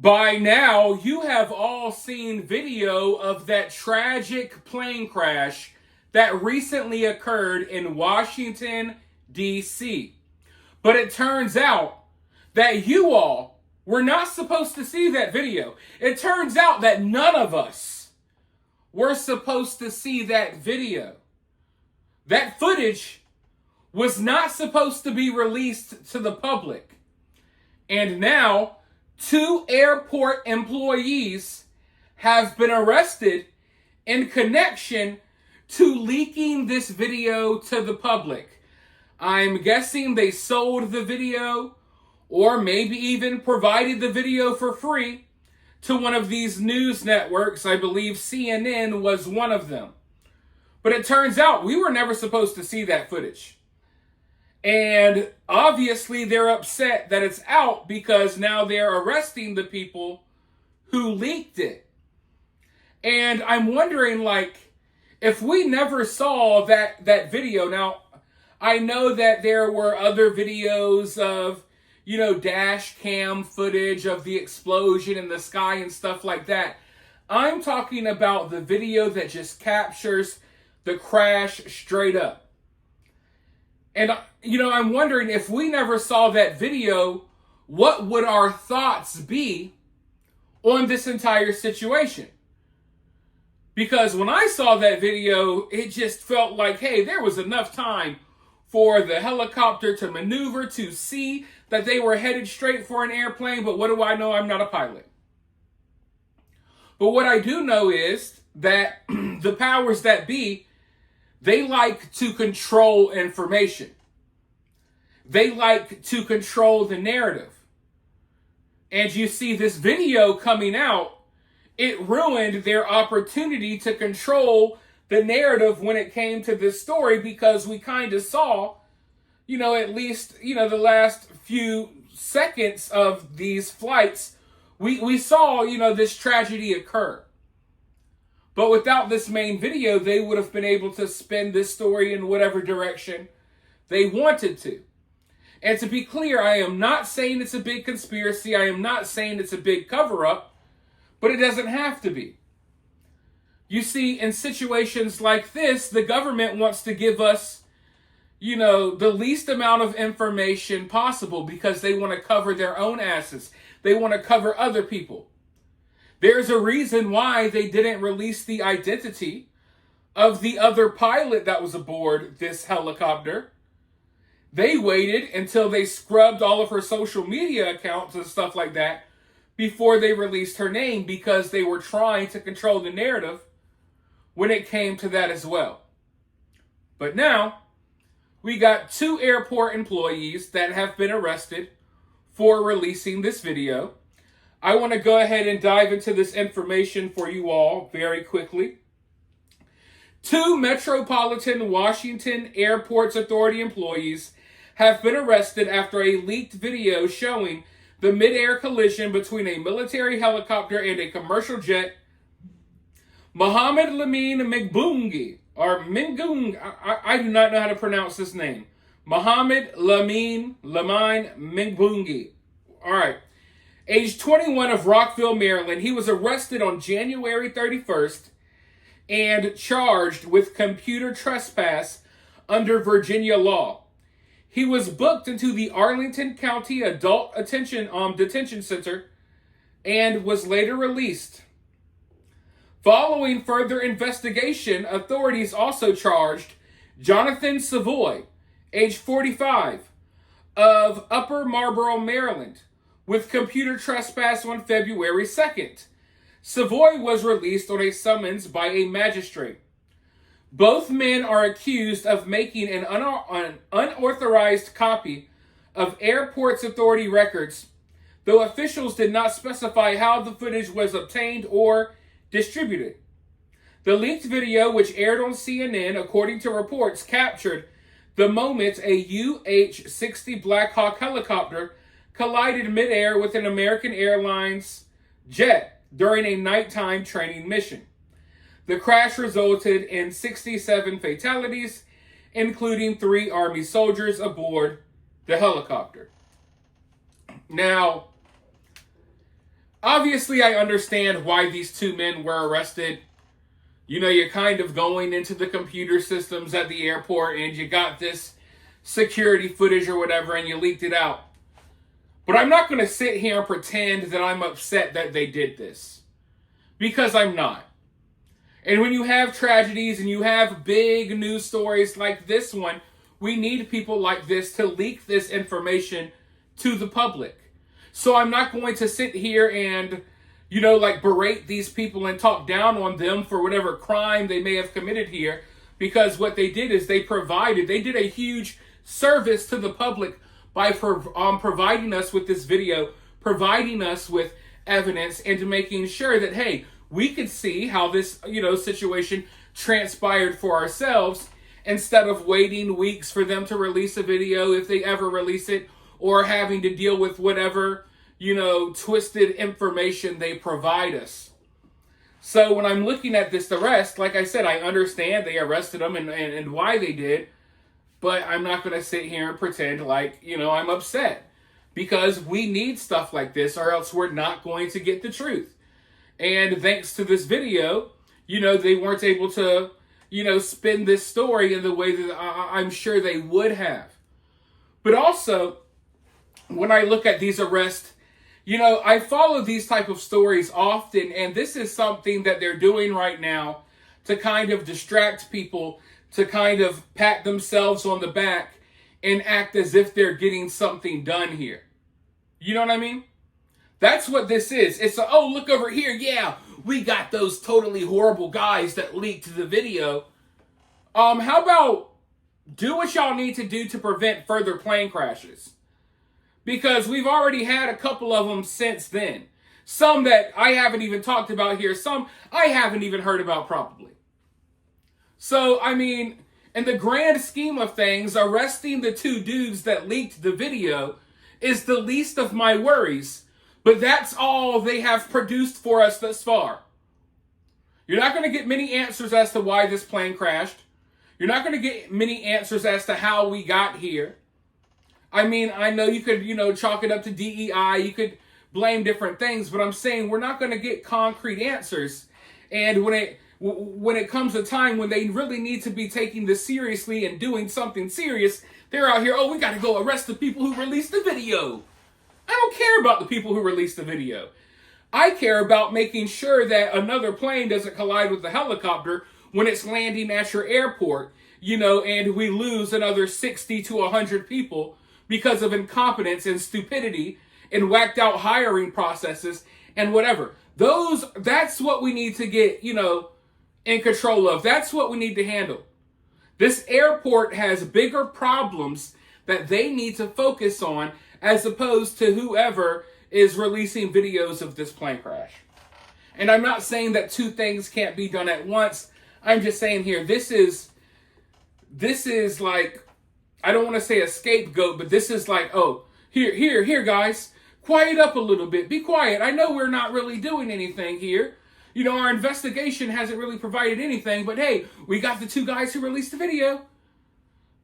By now, you have all seen video of that tragic plane crash that recently occurred in Washington, D.C. But it turns out that you all were not supposed to see that video. It turns out that none of us were supposed to see that video. That footage was not supposed to be released to the public. And now, 2 airport employees have been arrested in connection to leaking this video to the public. I'm guessing they sold the video or maybe even provided the video for free to one of these news networks. I believe CNN was one of them. But it turns out we were never supposed to see that footage. And obviously they're upset that it's out because now they're arresting the people who leaked it. And I'm wondering, if we never saw that video, now I know that there were other videos of, dash cam footage of the explosion in the sky and stuff like that. I'm talking about the video that just captures the crash straight up. And, I'm wondering, if we never saw that video, what would our thoughts be on this entire situation? Because when I saw that video, it just felt like, hey, there was enough time for the helicopter to maneuver, to see that they were headed straight for an airplane. But what do I know? I'm not a pilot. But what I do know is that the powers that be, they like to control information. They like to control the narrative. And you see this video coming out, it ruined their opportunity to control the narrative when it came to this story, because we kind of saw, at least, the last few seconds of these flights, we saw, this tragedy occur. But without this main video, they would have been able to spin this story in whatever direction they wanted to. And to be clear, I am not saying it's a big conspiracy. I am not saying it's a big cover-up, but it doesn't have to be. You see, in situations like this, the government wants to give us, the least amount of information possible because they want to cover their own asses. They want to cover other people. There's a reason why they didn't release the identity of the other pilot that was aboard this helicopter. They waited until they scrubbed all of her social media accounts and stuff like that before they released her name, because they were trying to control the narrative when it came to that as well. But now, we got 2 airport employees that have been arrested for releasing this video. I want to go ahead and dive into this information for you all very quickly. 2 Metropolitan Washington Airports Authority employees have been arrested after a leaked video showing the mid-air collision between a military helicopter and a commercial jet. Mohammed Lamin Migbungi, or Mingung, I do not know how to pronounce this name. Mohammed Lamin Migbungi. All right. Age 21 of Rockville, Maryland. He was arrested on January 31st and charged with computer trespass under Virginia law. He was booked into the Arlington County Adult Detention Center and was later released. Following further investigation, authorities also charged Jonathan Savoy, age 45, of Upper Marlboro, Maryland, with computer trespass on February 2nd. Savoy was released on a summons by a magistrate. Both men are accused of making an unauthorized copy of Airports Authority records, though officials did not specify how the footage was obtained or distributed. The leaked video, which aired on CNN, according to reports, captured the moment a UH-60 Black Hawk helicopter collided midair with an American Airlines jet during a nighttime training mission. The crash resulted in 67 fatalities, including 3 Army soldiers aboard the helicopter. Now, Obviously, I understand why these two men were arrested. You know, you're kind of going into the computer systems at the airport and you got this security footage or whatever and you leaked it out. But I'm not going to sit here and pretend that I'm upset that they did this. Because I'm not. And when you have tragedies and you have big news stories like this one, we need people like this to leak this information to the public. So I'm not going to sit here and, you know, like berate these people and talk down on them for whatever crime they may have committed here. Because what they did is they did a huge service to the public by providing us with this video, providing us with evidence, and making sure that, hey, we could see how this, you know, situation transpired for ourselves instead of waiting weeks for them to release a video, if they ever release it, or having to deal with whatever, you know, twisted information they provide us. So when I'm looking at this arrest, like I said, I understand they arrested them and why they did, but I'm not going to sit here and pretend like, you know, I'm upset. Because we need stuff like this or else we're not going to get the truth. And thanks to this video, you know, they weren't able to, you know, spin this story in the way that I'm sure they would have. But also, when I look at these arrests, you know, I follow these type of stories often, and this is something that they're doing right now to kind of distract people, to kind of pat themselves on the back and act as if they're getting something done here. You know what I mean? That's what this is. It's oh, look over here. Yeah, we got those totally horrible guys that leaked the video. How about do what y'all need to do to prevent further plane crashes? Because we've already had a couple of them since then. Some that I haven't even talked about here. Some I haven't even heard about probably. So, I mean, in the grand scheme of things, arresting the two dudes that leaked the video is the least of my worries. But that's all they have produced for us thus far. You're not going to get many answers as to why this plane crashed. You're not going to get many answers as to how we got here. I mean, I know you could, you know, chalk it up to DEI. You could blame different things. But I'm saying we're not going to get concrete answers. And when it comes a time when they really need to be taking this seriously and doing something serious, they're out here, oh, we got to go arrest the people who released the video. I don't care about the people who released the video. I care about making sure that another plane doesn't collide with the helicopter when it's landing at your airport, you know, and we lose another 60 to 100 people because of incompetence and stupidity and whacked out hiring processes and whatever. That's what we need to get, you know, in control of. That's what we need to handle. This airport has bigger problems that they need to focus on as opposed to whoever is releasing videos of this plane crash. And I'm not saying that two things can't be done at once. I'm just saying here, this is like, I don't want to say a scapegoat, but this is like, oh, here, guys, quiet up a little bit. Be quiet. I know we're not really doing anything here. You know, our investigation hasn't really provided anything, but hey, we got the two guys who released the video.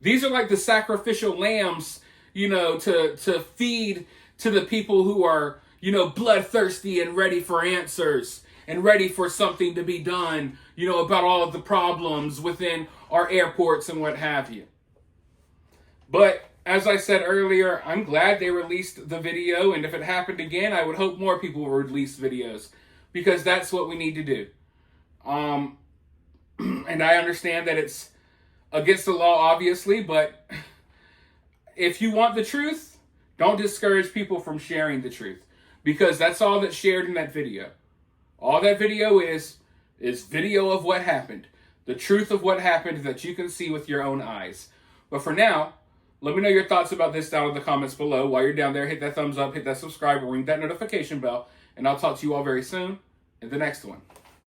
These are like the sacrificial lambs, you know, to feed to the people who are, you know, bloodthirsty and ready for answers and ready for something to be done, you know, about all of the problems within our airports and what have you. But as I said earlier, I'm glad they released the video, and if it happened again, I would hope more people will release videos because that's what we need to do. And I understand that it's against the law, obviously, but if you want the truth, don't discourage people from sharing the truth, because that's all that's shared in that video. All that video is video of what happened, the truth of what happened that you can see with your own eyes. But for now, let me know your thoughts about this down in the comments below. While you're down there, hit that thumbs up, hit that subscribe, ring that notification bell, and I'll talk to you all very soon in the next one.